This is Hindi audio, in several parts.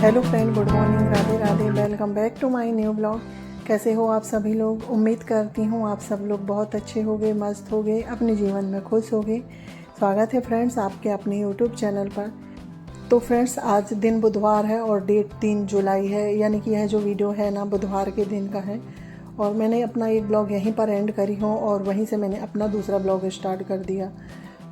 Hello friend, good morning, Radhe Radhe. Welcome back to my new blog. कैसे हो आप सभी लोग? उम्मीद करती हूँ आप सब लोग बहुत अच्छे होंगे, मस्त होंगे, अपने जीवन में खुश होंगे। स्वागत है फ्रेंड्स आपके अपने यूट्यूब चैनल पर। तो फ्रेंड्स, आज दिन बुधवार है और डेट 3 जुलाई है, यानी कि यह जो वीडियो है ना बुधवार के दिन का है। और मैंने अपना एक ब्लॉग यहीं पर एंड करी हूँ और वहीं से मैंने अपना दूसरा ब्लॉग स्टार्ट कर दिया।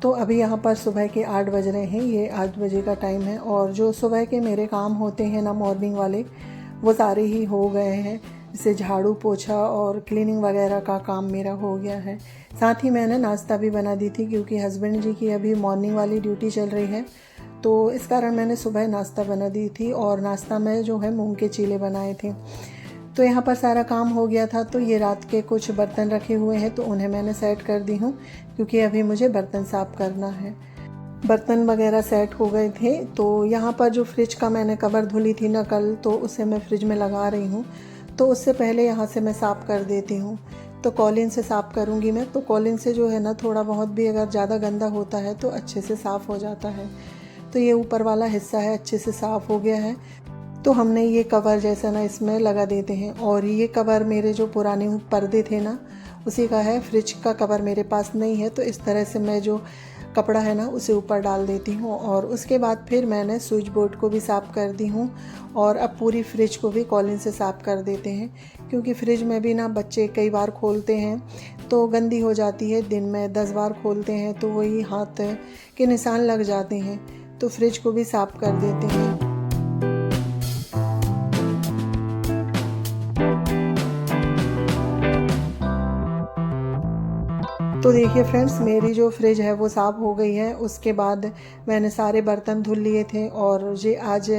तो अभी यहाँ पर सुबह के 8 बज रहे हैं, ये 8 बजे का टाइम है। और जो सुबह के मेरे काम होते हैं ना मॉर्निंग वाले, वो सारे ही हो गए हैं। जैसे झाड़ू पोछा और क्लीनिंग वगैरह का काम मेरा हो गया है। साथ ही मैंने नाश्ता भी बना दी थी, क्योंकि हस्बैंड जी की अभी मॉर्निंग वाली ड्यूटी चल रही है, तो इस कारण मैंने सुबह नाश्ता बना दी थी। और नाश्ता में जो है मूंग के चीले बनाए थे। तो यहाँ पर सारा काम हो गया था। तो ये रात के कुछ बर्तन रखे हुए हैं, तो उन्हें मैंने सेट कर दी हूँ, क्योंकि अभी मुझे बर्तन साफ़ करना है। बर्तन वगैरह सेट हो गए थे। तो यहाँ पर जो फ्रिज का मैंने कवर धुली थी ना कल, तो उसे मैं फ्रिज में लगा रही हूँ। तो उससे पहले यहाँ से मैं साफ़ कर देती हूँ। तो कॉलिन से साफ़ करूँगी मैं। तो कॉलिन से जो है ना थोड़ा बहुत भी अगर ज़्यादा गंदा होता है तो अच्छे से साफ़ हो जाता है। तो ये ऊपर वाला हिस्सा है अच्छे से साफ़ हो गया है। तो हमने ये कवर जैसा ना इसमें लगा देते हैं। और ये कवर मेरे जो पुराने पर्दे थे ना उसी का है। फ्रिज का कवर मेरे पास नहीं है, तो इस तरह से मैं जो कपड़ा है ना उसे ऊपर डाल देती हूँ। और उसके बाद फिर मैंने स्विच बोर्ड को भी साफ़ कर दी हूँ। और अब पूरी फ्रिज को भी कॉलिन से साफ़ कर देते हैं, क्योंकि फ्रिज में भी ना बच्चे कई बार खोलते हैं तो गंदी हो जाती है। दिन में 10 बार खोलते हैं तो वही हाथ के निशान लग जाते हैं। तो फ्रिज को भी साफ़ कर देते हैं। तो देखिए फ्रेंड्स, मेरी जो फ्रिज है वो साफ़ हो गई है। उसके बाद मैंने सारे बर्तन धुल लिए थे। और ये आज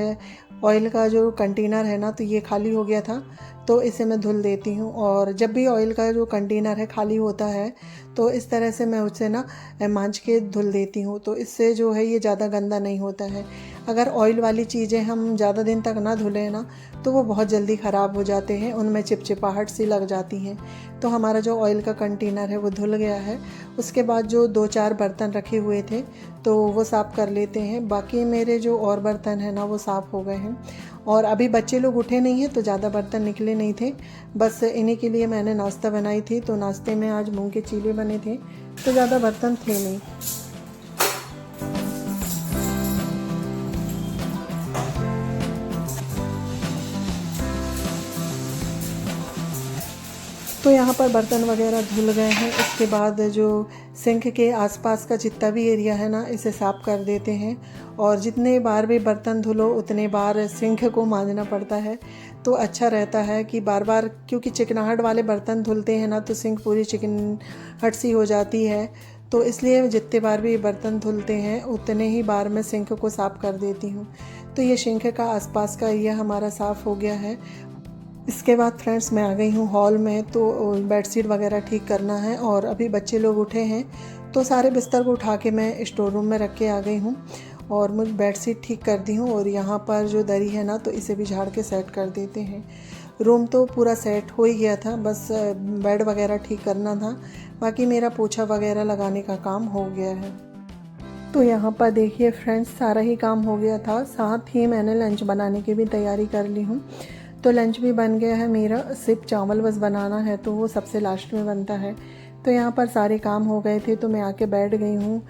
ऑयल का जो कंटेनर है ना, तो ये खाली हो गया था, तो इसे मैं धुल देती हूँ। और जब भी ऑयल का जो कंटेनर है खाली होता है, तो इस तरह से मैं उसे ना मांज के धुल देती हूँ। तो इससे जो है ये ज़्यादा गंदा नहीं होता है। अगर ऑयल वाली चीज़ें हम ज़्यादा दिन तक ना धुलें ना, तो वो बहुत जल्दी ख़राब हो जाते हैं, उनमें चिपचिपाहट सी लग जाती हैं। तो हमारा जो ऑयल का कंटेनर है वो धुल गया है। उसके बाद जो 2-4 बर्तन रखे हुए थे तो वो साफ़ कर लेते हैं। बाकी मेरे जो और बर्तन हैं ना वो साफ़ हो गए हैं। और अभी बच्चे लोग उठे नहीं हैं, तो ज़्यादा बर्तन निकले नहीं थे। बस इन्हीं के लिए मैंने नाश्ता बनाई थी। तो नाश्ते में आज मूंग के चीले बने थे, तो ज़्यादा बर्तन थे नहीं। तो यहाँ पर बर्तन वगैरह धुल गए हैं। उसके बाद जो सिंक के आसपास का जितना भी एरिया है ना इसे साफ़ कर देते हैं। और जितने बार भी बर्तन धुलो उतने बार सिंक को मांजना पड़ता है। तो अच्छा रहता है कि बार बार, क्योंकि चिकनाहट वाले बर्तन धुलते हैं ना तो सिंक पूरी चिकनाहट सी हो जाती है। तो इसलिए जितने बार भी बर्तन धुलते हैं उतने ही बार मैं सिंक को साफ़ कर देती हूँ। तो ये सिंक का आसपास का एरिया हमारा साफ़ हो गया है। इसके बाद फ्रेंड्स मैं आ गई हूँ हॉल में। तो बेडशीट वगैरह ठीक करना है। और अभी बच्चे लोग उठे हैं, तो सारे बिस्तर को उठा के मैं स्टोर रूम में रख के आ गई हूँ। और मैं बेडशीट ठीक कर दी हूँ। और यहाँ पर जो दरी है ना तो इसे भी झाड़ के सेट कर देते हैं। रूम तो पूरा सेट हो ही गया था, बस बेड वगैरह ठीक करना था। बाकी मेरा पोछा वगैरह लगाने का काम हो गया है। तो यहाँ पर देखिए फ्रेंड्स, सारा ही काम हो गया था। साथ ही मैंने लंच बनाने की भी तैयारी कर ली हूँ। तो लंच भी बन गया है मेरा, सिर्फ चावल बस बनाना है, तो वो सबसे लास्ट में बनता है। तो यहाँ पर सारे काम हो गए थे, तो मैं आके बैठ गई हूँ।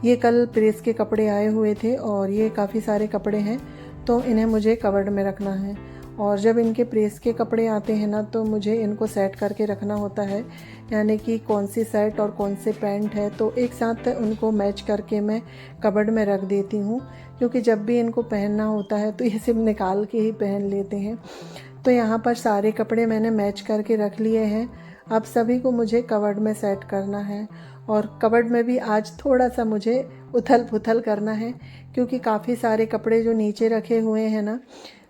ये कल प्रेस के कपड़े आए हुए थे और ये काफ़ी सारे कपड़े हैं, तो इन्हें मुझे कवर्ड में रखना है। और जब इनके प्रेस के कपड़े आते हैं ना तो मुझे इनको सेट करके रखना होता है, यानी कि कौन सी शर्ट और कौन से पैंट है, तो एक साथ उनको मैच करके मैं कवर्ड में रख देती हूँ। क्योंकि जब भी इनको पहनना होता है तो ये सिर्फ निकाल के ही पहन लेते हैं। तो यहाँ पर सारे कपड़े मैंने मैच करके रख लिए हैं। अब सभी को मुझे कवर्ड में सेट करना है। और कवर्ड में भी आज थोड़ा सा मुझे उथल पुथल करना है, क्योंकि काफ़ी सारे कपड़े जो नीचे रखे हुए हैं ना,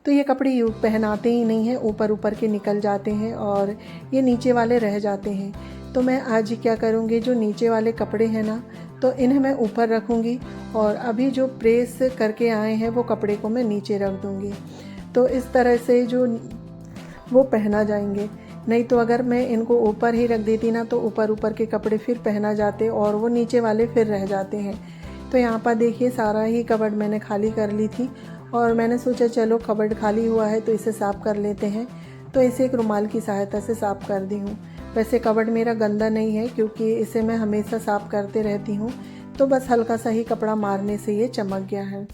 तो ये कपड़े यूँ पहनाते ही नहीं हैं, ऊपर ऊपर के निकल जाते हैं और ये नीचे वाले रह जाते हैं। तो मैं आज क्या करूँगी, जो नीचे वाले कपड़े हैं ना तो इन्हें मैं ऊपर रखूँगी। और अभी जो प्रेस करके आए हैं वो कपड़े को मैं नीचे रख दूँगी। तो इस तरह से जो वो पहना जाएंगे। नहीं तो अगर मैं इनको ऊपर ही रख देती ना तो ऊपर ऊपर के कपड़े फिर पहना जाते और वो नीचे वाले फिर रह जाते हैं। तो यहाँ पर देखिए सारा ही कबर्ड मैंने खाली कर ली थी। और मैंने सोचा चलो कबर्ड खाली हुआ है तो इसे साफ़ कर लेते हैं। तो इसे एक रुमाल की सहायता से साफ़ कर दी हूँ। वैसे कबर्ड मेरा गंदा नहीं है क्योंकि इसे मैं हमेशा साफ़ करते रहती हूँ, तो बस हल्का सा ही कपड़ा मारने से ये चमक गया है।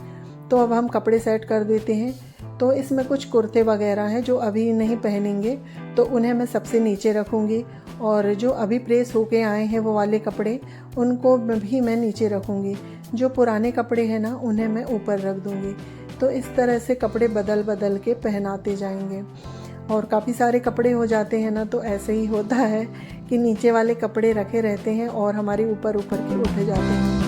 तो अब हम कपड़े सेट कर देते हैं। तो इसमें कुछ कुर्ते वगैरह हैं जो अभी नहीं पहनेंगे, तो उन्हें मैं सबसे नीचे रखूँगी, और जो अभी प्रेस होके आए हैं वो वाले कपड़े उनको भी मैं नीचे रखूँगी। जो पुराने कपड़े हैं ना उन्हें मैं ऊपर रख दूँगी। तो इस तरह से कपड़े बदल बदल के पहनाते जाएंगे। और काफ़ी सारे कपड़े हो जाते हैं ना, तो ऐसे ही होता है कि नीचे वाले कपड़े रखे रहते हैं और हमारे ऊपर ऊपर के उठ जाते हैं।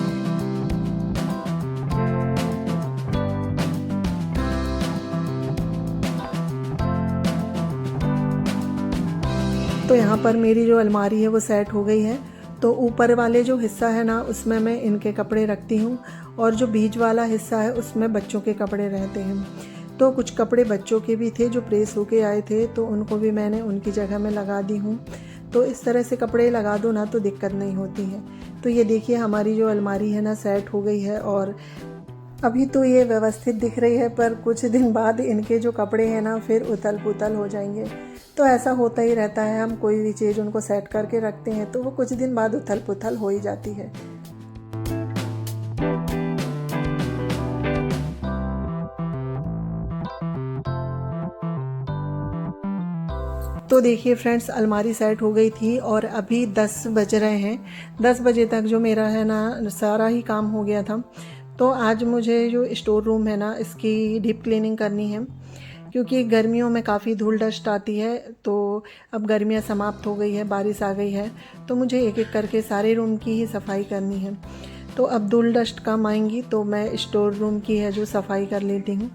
तो यहाँ पर मेरी जो अलमारी है वो सेट हो गई है। तो ऊपर वाले जो हिस्सा है ना उसमें मैं इनके कपड़े रखती हूँ, और जो बीच वाला हिस्सा है उसमें बच्चों के कपड़े रहते हैं। तो कुछ कपड़े बच्चों के भी थे जो प्रेस होके आए थे, तो उनको भी मैंने उनकी जगह में लगा दी हूँ। तो इस तरह से कपड़े लगा दो ना तो दिक्कत नहीं होती है। तो ये देखिए हमारी जो अलमारी है ना सेट हो गई है, और अभी तो ये व्यवस्थित दिख रही है, पर कुछ दिन बाद इनके जो कपड़े हैं ना फिर उथल पुथल हो जाएंगे। तो ऐसा होता ही रहता है, हम कोई भी चीज़ उनको सेट करके रखते हैं तो वो कुछ दिन बाद उथल पुथल हो ही जाती है। तो देखिए फ्रेंड्स, अलमारी सेट हो गई थी और अभी 10 बज रहे हैं। 10 बजे तक जो मेरा है ना सारा ही काम हो गया था। तो आज मुझे जो स्टोर रूम है ना इसकी डीप क्लीनिंग करनी है, क्योंकि गर्मियों में काफ़ी धूल डस्ट आती है। तो अब गर्मियाँ समाप्त हो गई है, बारिश आ गई है, तो मुझे एक एक करके सारे रूम की ही सफाई करनी है। तो अब धूल डस्ट कम आएंगी तो मैं स्टोर रूम की है जो सफाई कर लेती हूँ।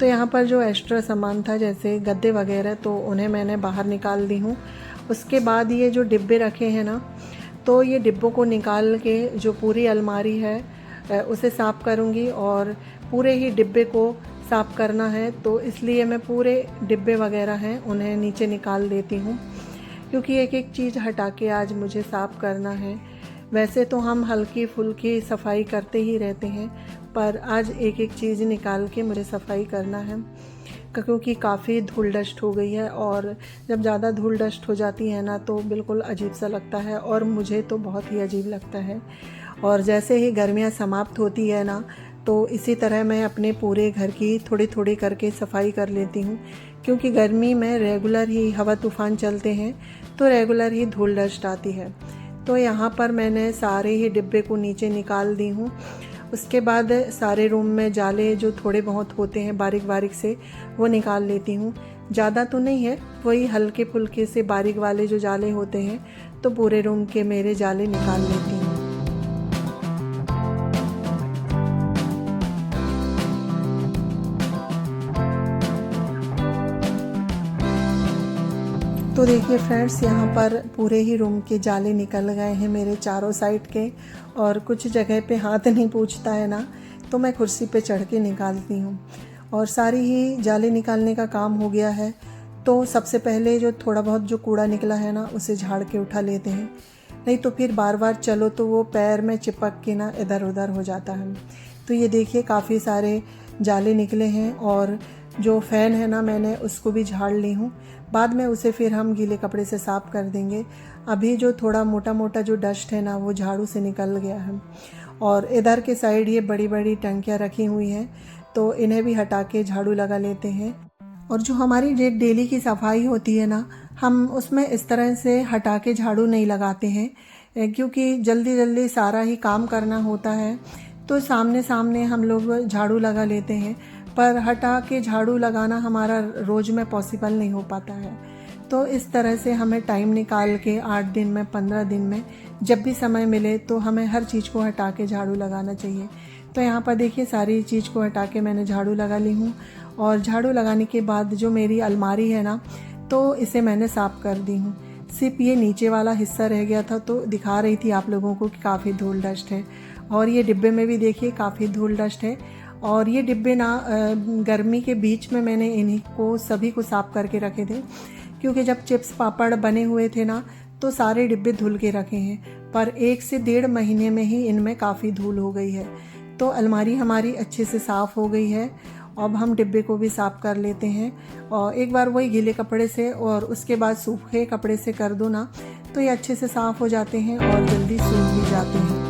तो यहाँ पर जो एक्स्ट्रा सामान था जैसे गद्दे वगैरह, तो उन्हें मैंने बाहर निकाल दी हूँ। उसके बाद ये जो डिब्बे रखे हैं ना, तो ये डिब्बों को निकाल के जो पूरी अलमारी है उसे साफ़ करूँगी, और पूरे ही डिब्बे को साफ़ करना है। तो इसलिए मैं पूरे डिब्बे वगैरह हैं उन्हें नीचे निकाल देती हूँ, क्योंकि एक एक चीज़ हटा के आज मुझे साफ़ करना है। वैसे तो हम हल्की फुल्की सफाई करते ही रहते हैं, पर आज एक एक चीज़ निकाल के मुझे सफाई करना है, क्योंकि काफ़ी धूल डस्ट हो गई है। और जब ज़्यादा धूल डस्ट हो जाती है ना तो बिल्कुल अजीब सा लगता है, और मुझे तो बहुत ही अजीब लगता है। और जैसे ही गर्मियाँ समाप्त होती है ना, तो इसी तरह मैं अपने पूरे घर की थोड़ी थोड़ी करके सफाई कर लेती हूँ, क्योंकि गर्मी में रेगुलर ही हवा तूफ़ान चलते हैं तो रेगुलर ही धूल डस्ट आती है। तो यहाँ पर मैंने सारे ही डिब्बे को नीचे निकाल दी हूँ। उसके बाद सारे रूम में जाले जो थोड़े बहुत होते हैं बारीक बारीक से, वो निकाल लेती हूँ। ज़्यादा तो नहीं है, वही हल्के फुल्के से बारीक वाले जो जाले होते हैं, तो पूरे रूम के मेरे जाले निकाल लेती हूँ। तो देखिए फ्रेंड्स, यहाँ पर पूरे ही रूम के जाले निकल गए हैं मेरे चारों साइड के, और कुछ जगह पे हाथ नहीं पूछता है ना, तो मैं कुर्सी पे चढ़ के निकालती हूँ। और सारी ही जाले निकालने का काम हो गया है। तो सबसे पहले जो थोड़ा बहुत जो कूड़ा निकला है ना उसे झाड़ के उठा लेते हैं, नहीं तो फिर बार बार चलो तो वो पैर में चिपक के ना इधर उधर हो जाता है। तो ये देखिए काफ़ी सारे जाले निकले हैं, और जो फ़ैन है ना मैंने उसको भी झाड़ ली हूँ। बाद में उसे फिर हम गीले कपड़े से साफ़ कर देंगे। अभी जो थोड़ा मोटा मोटा जो डस्ट है ना वो झाड़ू से निकल गया है। और इधर के साइड ये बड़ी बड़ी टंकियाँ रखी हुई हैं, तो इन्हें भी हटा के झाड़ू लगा लेते हैं। और जो हमारी डेली की सफाई होती है ना, हम उसमें इस तरह से हटा के झाड़ू नहीं लगाते हैं, क्योंकि जल्दी जल्दी सारा ही काम करना होता है। तो सामने सामने हम लोग झाड़ू लगा लेते हैं, पर हटा के झाड़ू लगाना हमारा रोज़ में पॉसिबल नहीं हो पाता है। तो इस तरह से हमें टाइम निकाल के 8 दिन में 15 दिन में जब भी समय मिले तो हमें हर चीज़ को हटा के झाड़ू लगाना चाहिए। तो यहाँ पर देखिए सारी चीज़ को हटा के मैंने झाड़ू लगा ली हूँ। और झाड़ू लगाने के बाद जो मेरी अलमारी है ना, तो इसे मैंने साफ़ कर दी हूँ। सिर्फ ये नीचे वाला हिस्सा रह गया था, तो दिखा रही थी आप लोगों को कि काफ़ी धूल डस्ट है। और ये डिब्बे में भी देखिए काफ़ी धूल डस्ट है। और ये डिब्बे ना गर्मी के बीच में मैंने इन्हीं को सभी को साफ़ करके रखे थे, क्योंकि जब चिप्स पापड़ बने हुए थे ना तो सारे डिब्बे धुल के रखे हैं, पर 1 से 1.5 महीने में ही इनमें काफ़ी धूल हो गई है। तो अलमारी हमारी अच्छे से साफ़ हो गई है। अब हम डिब्बे को भी साफ़ कर लेते हैं। और एक बार वही गीले कपड़े से और उसके बाद सूखे कपड़े से कर दो ना, तो ये अच्छे से साफ़ हो जाते हैं और जल्दी सूख भी जाते हैं।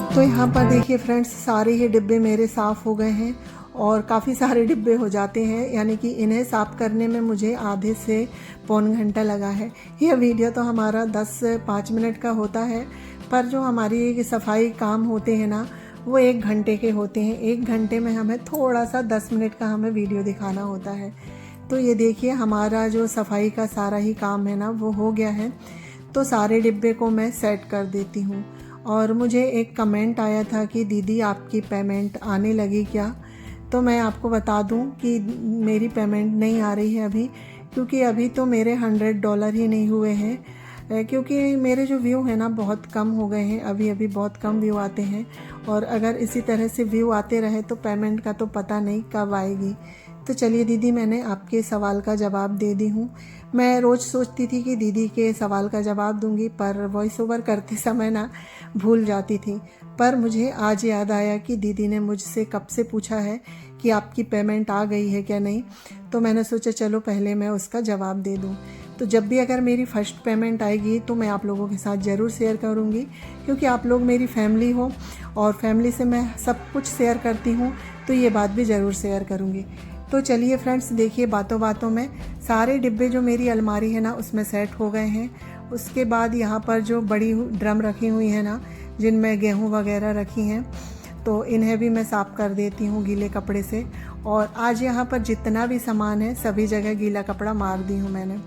तो यहाँ पर देखिए फ्रेंड्स, सारे ही डिब्बे मेरे साफ़ हो गए हैं और काफ़ी सारे डिब्बे हो जाते हैं, यानी कि इन्हें साफ़ करने में मुझे आधे से पौन घंटा लगा है। यह वीडियो तो हमारा 10-5 मिनट का होता है, पर जो हमारी सफाई काम होते हैं ना, वो 1 घंटे के होते हैं। 1 घंटे में हमें थोड़ा सा 10 मिनट का हमें वीडियो दिखाना होता है। तो ये देखिए, हमारा जो सफाई का सारा ही काम है ना, वो हो गया है। तो सारे डिब्बे को मैं सेट कर देती हूँ। और मुझे एक कमेंट आया था कि दीदी आपकी पेमेंट आने लगी क्या? तो मैं आपको बता दूं कि मेरी पेमेंट नहीं आ रही है अभी, क्योंकि अभी तो मेरे $100 ही नहीं हुए हैं, क्योंकि मेरे जो व्यू हैं ना बहुत कम हो गए हैं। अभी अभी बहुत कम व्यू आते हैं, और अगर इसी तरह से व्यू आते रहे तो पेमेंट का तो पता नहीं कब आएगी। तो चलिए दीदी, मैंने आपके सवाल का जवाब दे दी हूँ। मैं रोज़ सोचती थी कि दीदी के सवाल का जवाब दूंगी, पर वॉइस ओवर करते समय ना भूल जाती थी। पर मुझे आज याद आया कि दीदी ने मुझसे कब से पूछा है कि आपकी पेमेंट आ गई है क्या नहीं। तो मैंने सोचा चलो पहले मैं उसका जवाब दे दूं। तो जब भी अगर मेरी फ़र्स्ट पेमेंट आएगी तो मैं आप लोगों के साथ ज़रूर शेयर करूंगी, क्योंकि आप लोग मेरी फैमिली हो और फैमिली से मैं सब कुछ शेयर करती हूँ, तो ये बात भी ज़रूर शेयर करूँगी। तो चलिए फ्रेंड्स, देखिए बातों बातों में सारे डिब्बे जो मेरी अलमारी है ना उसमें सेट हो गए हैं। उसके बाद यहाँ पर जो बड़ी ड्रम रखी हुई है ना, जिनमें गेहूँ वगैरह रखी हैं, तो इन्हें भी मैं साफ़ कर देती हूँ गीले कपड़े से। और आज यहाँ पर जितना भी सामान है सभी जगह गीला कपड़ा मार दी हूँ मैंने।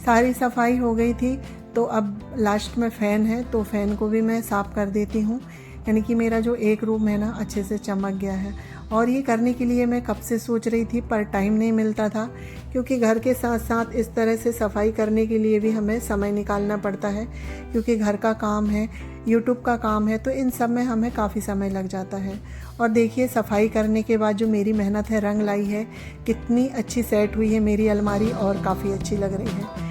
सारी सफाई हो गई थी, तो अब लास्ट में फ़ैन है, तो फ़ैन को भी मैं साफ़ कर देती हूँ। यानी कि मेरा जो एक रूम है ना अच्छे से चमक गया है। और ये करने के लिए मैं कब से सोच रही थी, पर टाइम नहीं मिलता था, क्योंकि घर के साथ साथ इस तरह से सफाई करने के लिए भी हमें समय निकालना पड़ता है, क्योंकि घर का काम है, यूट्यूब का काम है, तो इन सब में हमें काफ़ी समय लग जाता है। और देखिए, सफाई करने के बाद जो मेरी मेहनत है रंग लाई है, कितनी अच्छी सेट हुई है मेरी अलमारी और काफ़ी अच्छी लग रही है।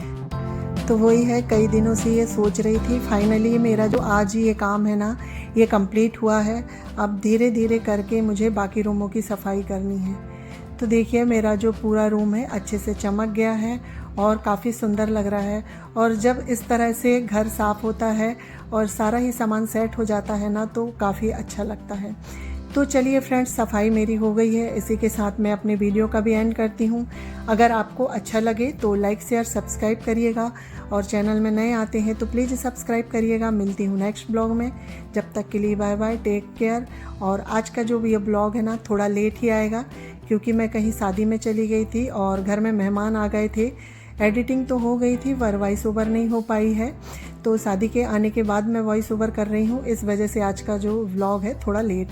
तो वही है, कई दिनों से ये सोच रही थी। फाइनली मेरा जो आज ये काम है ना, ये कंप्लीट हुआ है। अब धीरे धीरे करके मुझे बाकी रूमों की सफाई करनी है। तो देखिए, मेरा जो पूरा रूम है अच्छे से चमक गया है और काफ़ी सुंदर लग रहा है। और जब इस तरह से घर साफ़ होता है और सारा ही सामान सेट हो जाता है ना, तो काफ़ी अच्छा लगता है। तो चलिए फ्रेंड्स, सफाई मेरी हो गई है। इसी के साथ मैं अपने वीडियो का भी एंड करती हूँ। अगर आपको अच्छा लगे तो लाइक शेयर सब्सक्राइब करिएगा, और चैनल में नए आते हैं तो प्लीज़ सब्सक्राइब करिएगा। मिलती हूँ नेक्स्ट ब्लॉग में। जब तक के लिए बाय बाय, टेक केयर। और आज का जो ये ब्लॉग है ना थोड़ा लेट ही आएगा, क्योंकि मैं कहीं शादी में चली गई थी और घर में मेहमान आ गए थे। एडिटिंग तो हो गई थी पर वॉइस ओवर नहीं हो पाई है, तो शादी के आने के बाद मैं वॉइस ओवर कर रही हूँ। इस वजह से आज का जो व्लॉग है थोड़ा लेट है।